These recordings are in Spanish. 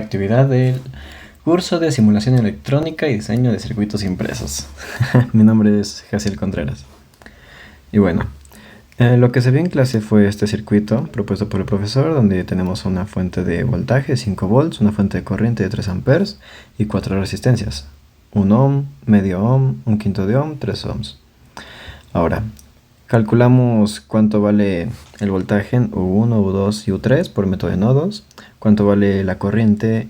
Actividad del curso de simulación electrónica y diseño de circuitos impresos. Mi nombre es Jaciel Contreras. Y bueno, lo que se vio en clase fue este circuito propuesto por el profesor, donde tenemos una fuente de voltaje 5 volts, una fuente de corriente de 3 amperes y 4 resistencias: 1 ohm, medio ohm, un quinto de ohm, 3 ohms. Ahora, calculamos cuánto vale el voltaje en U1, U2 y U3 por método de nodos, cuánto vale la corriente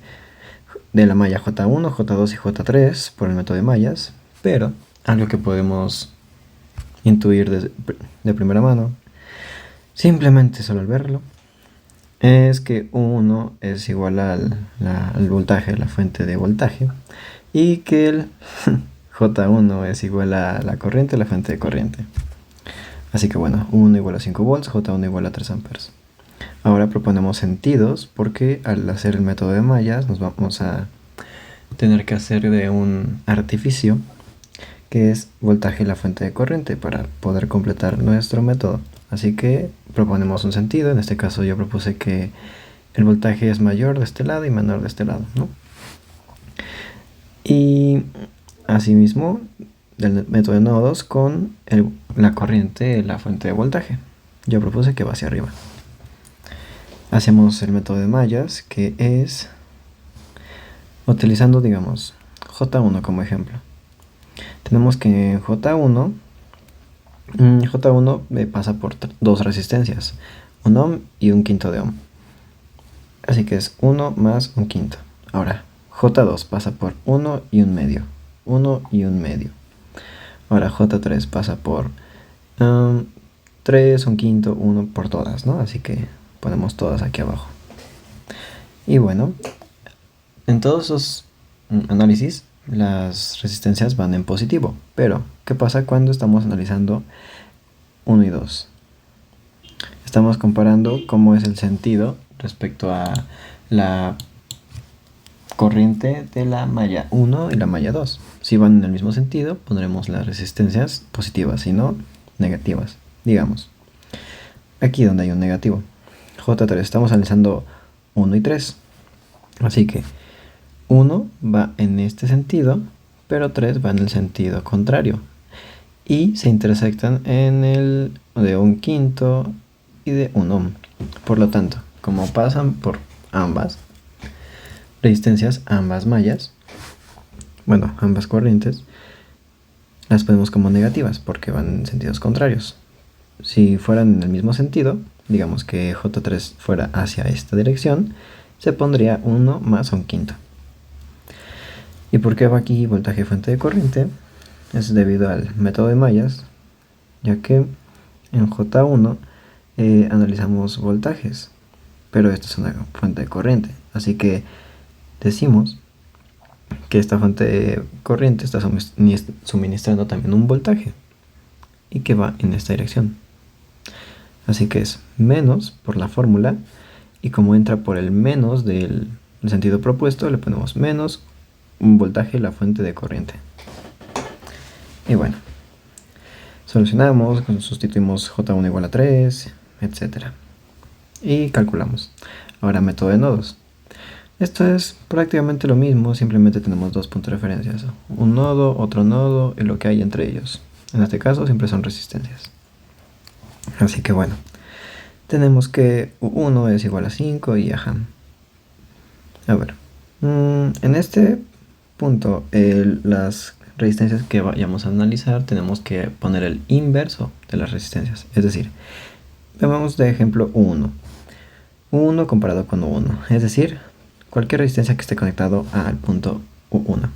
de la malla J1, J2 y J3 por el método de mallas, pero algo que podemos intuir de primera mano, simplemente solo al verlo, es que U1 es igual al voltaje, la fuente de voltaje, y que el J1 es igual a la corriente, la fuente de corriente. Así que bueno, U1 igual a 5 volts, J1 igual a 3 amperes. Ahora proponemos sentidos, porque al hacer el método de mallas nos vamos a tener que hacer de un artificio que es voltaje y la fuente de corriente para poder completar nuestro método. Así que proponemos un sentido. En este caso yo propuse que el voltaje es mayor de este lado y menor de este lado, ¿no? Y asimismo del método de nodos con la corriente, la fuente de voltaje. Yo propuse que va hacia arriba. Hacemos el método de mallas, que es utilizando, digamos, J1 como ejemplo. Tenemos que en J1 pasa por dos resistencias, un ohm y un quinto de ohm. Así que es 1 más un quinto. Ahora, J2 pasa por 1 y un medio. 1 y un medio. Ahora J3 pasa por 3, un quinto, 1 por todas, ¿no? Así que ponemos todas aquí abajo. Y bueno, en todos esos análisis las resistencias van en positivo. Pero, ¿qué pasa cuando estamos analizando 1 y 2? Estamos comparando cómo es el sentido respecto a la corriente de la malla 1 y la malla 2. Si van en el mismo sentido, pondremos las resistencias positivas, si no, negativas. Digamos, aquí donde hay un negativo, J3, estamos analizando 1 y 3. Así que 1 va en este sentido, pero 3 va en el sentido contrario. Y se intersectan en el de un quinto y de un ohm. Por lo tanto, como pasan por ambas resistencias, ambas mallas, bueno, ambas corrientes, las ponemos como negativas porque van en sentidos contrarios. Si fueran en el mismo sentido, digamos que J3 fuera hacia esta dirección, se pondría 1 más un quinto. ¿Y por qué va aquí voltaje fuente de corriente? Es debido al método de mallas, ya que en J1 analizamos voltajes, pero esta es una fuente de corriente, así que decimos que esta fuente de corriente está suministrando también un voltaje y que va en esta dirección. Así que es menos por la fórmula, y como entra por el menos del sentido propuesto, le ponemos menos un voltaje la fuente de corriente. Y bueno, solucionamos, sustituimos J1 igual a 3, etc. Y calculamos. Ahora método de nodos. Esto es prácticamente lo mismo, simplemente tenemos dos puntos de referencia. Un nodo, otro nodo y lo que hay entre ellos. En este caso siempre son resistencias. Así que bueno, tenemos que U1 es igual a 5 y ajá. A ver, en este punto las resistencias que vayamos a analizar tenemos que poner el inverso de las resistencias. Es decir, veamos de ejemplo U1. U1 comparado con U1, es decir, cualquier resistencia que esté conectado al punto U1.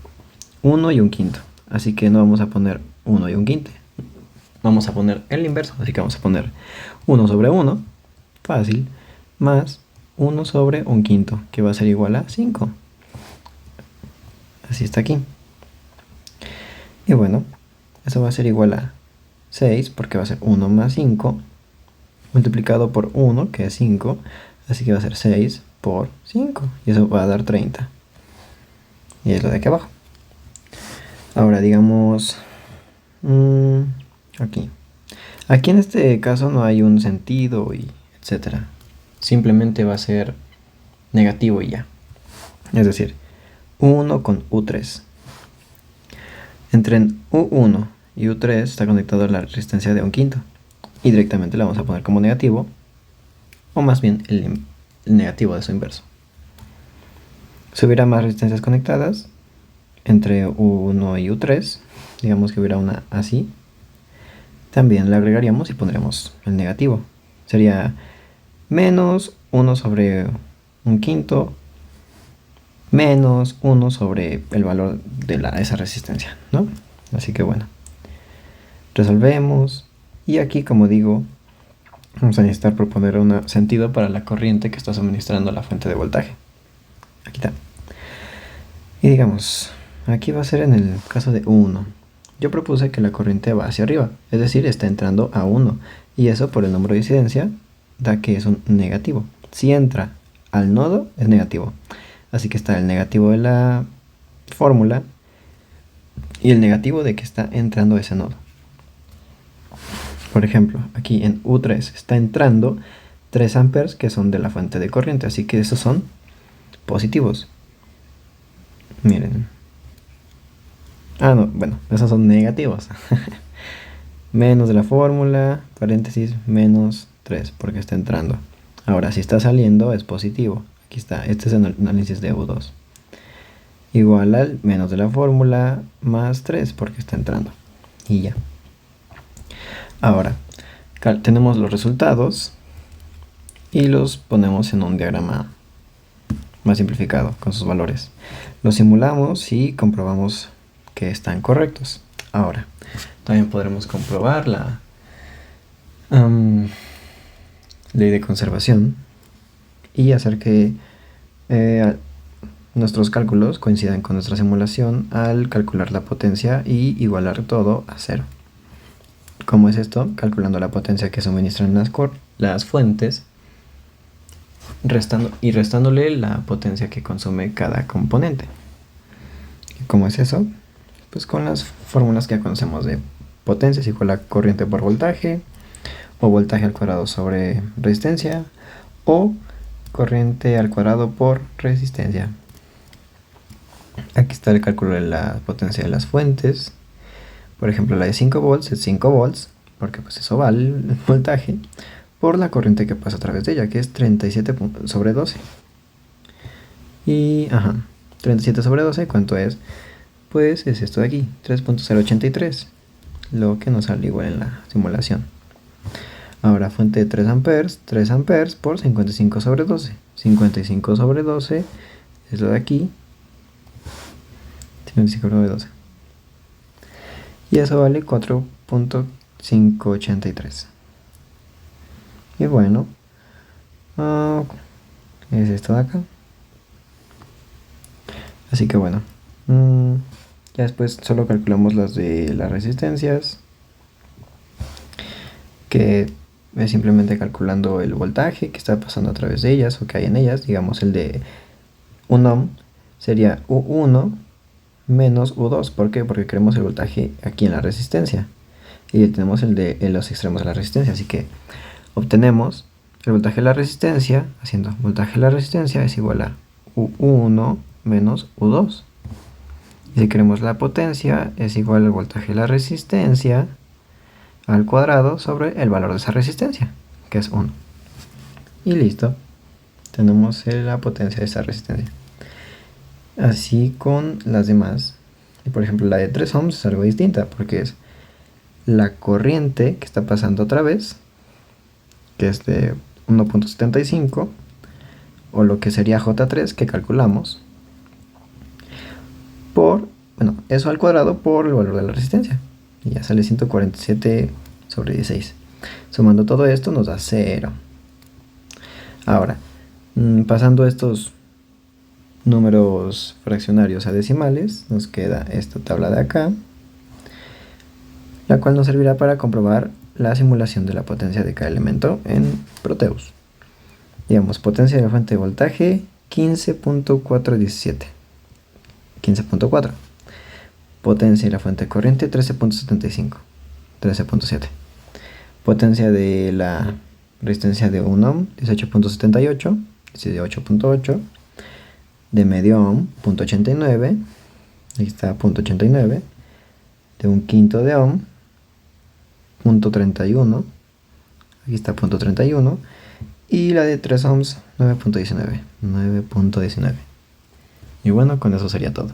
1 y un quinto, así que no vamos a poner 1 y un quinto. Vamos a poner el inverso, así que vamos a poner 1 sobre 1, fácil, más 1 sobre un quinto, que va a ser igual a 5. Así está aquí. Y bueno, eso va a ser igual a 6, porque va a ser 1 más 5, multiplicado por 1, que es 5, así que va a ser 6 por 5, y eso va a dar 30. Y es lo de aquí abajo. Ahora digamos, aquí. Aquí en este caso no hay un sentido y etcétera. Simplemente va a ser negativo y ya. Es decir, U1 con U3. Entre U1 y U3 está conectado la resistencia de 1/5. Y directamente la vamos a poner como negativo, o más bien el negativo de su inverso. Si hubiera más resistencias conectadas entre U1 y U3, digamos que hubiera una así, también la agregaríamos y pondremos el negativo. Sería menos 1 sobre 1/5 menos 1 sobre el valor de esa resistencia, ¿no? Así que bueno, resolvemos. Y aquí, como digo, vamos a necesitar proponer un sentido para la corriente que está suministrando la fuente de voltaje. Aquí está. Y digamos, aquí va a ser en el caso de 1. Yo propuse que la corriente va hacia arriba, es decir, está entrando a 1. Y eso por el número de incidencia da que es un negativo. Si entra al nodo, es negativo. Así que está el negativo de la fórmula y el negativo de que está entrando a ese nodo. Por ejemplo, aquí en U3 está entrando 3 amperes que son de la fuente de corriente, así que esos son positivos. Miren. No, bueno, esos son negativos. Menos de la fórmula, paréntesis, menos 3, porque está entrando. Ahora, si está saliendo, es positivo. Aquí está, este es el análisis de U2. Igual al menos de la fórmula, más 3, porque está entrando. Y ya. Ahora, tenemos los resultados y los ponemos en un diagrama más simplificado con sus valores. Los simulamos y comprobamos que están correctos. Ahora, también podremos comprobar la ley de conservación y hacer que nuestros cálculos coincidan con nuestra simulación al calcular la potencia y igualar todo a 0. ¿Cómo es esto? Calculando la potencia que suministran las fuentes restándole la potencia que consume cada componente. ¿Cómo es eso? Pues con las fórmulas que ya conocemos de potencia es igual a corriente por voltaje, o voltaje al cuadrado sobre resistencia, o corriente al cuadrado por resistencia. Aquí está el cálculo de la potencia de las fuentes. Por ejemplo, la de 5 volts es 5 volts, porque pues eso vale el voltaje, por la corriente que pasa a través de ella, que es 37 sobre 12. Y, 37 sobre 12, ¿cuánto es? Pues es esto de aquí, 3.083, lo que nos sale igual en la simulación. Ahora, fuente de 3 amperes por 55 sobre 12. 55 sobre 12 es lo de aquí, 55 sobre 12. Y eso vale 4.583. Y bueno, es esto de acá. Así que bueno, ya después solo calculamos las de las resistencias, que es simplemente calculando el voltaje que está pasando a través de ellas o que hay en ellas. Digamos, el de 1 ohm sería U1 menos U2. ¿Por qué? Porque queremos el voltaje aquí en la resistencia y tenemos el de los extremos de la resistencia, así que obtenemos el voltaje de la resistencia haciendo voltaje de la resistencia es igual a U1 menos U2. Y si queremos la potencia es igual al voltaje de la resistencia al cuadrado sobre el valor de esa resistencia, que es 1. Y listo, tenemos la potencia de esa resistencia. Así con las demás. Y por ejemplo la de 3 ohms es algo distinta, porque es la corriente que está pasando otra vez, que es de 1.75, o lo que sería J3 que calculamos, por, eso al cuadrado por el valor de la resistencia. Y ya sale 147 sobre 16. Sumando todo esto nos da 0. Ahora, pasando estos números fraccionarios a decimales, nos queda esta tabla de acá, la cual nos servirá para comprobar la simulación de la potencia de cada elemento en Proteus. Digamos, potencia de la fuente de voltaje 15.417. 15.4. Potencia de la fuente de corriente 13.75. 13.7. Potencia de la resistencia de 1 ohm 18.78. 18.8. de medio ohm, 0.89, ahí está 0.89, de un quinto de ohm, 0.31, aquí está 0.31, y la de 3 ohms, 9.19. Y bueno, con eso sería todo.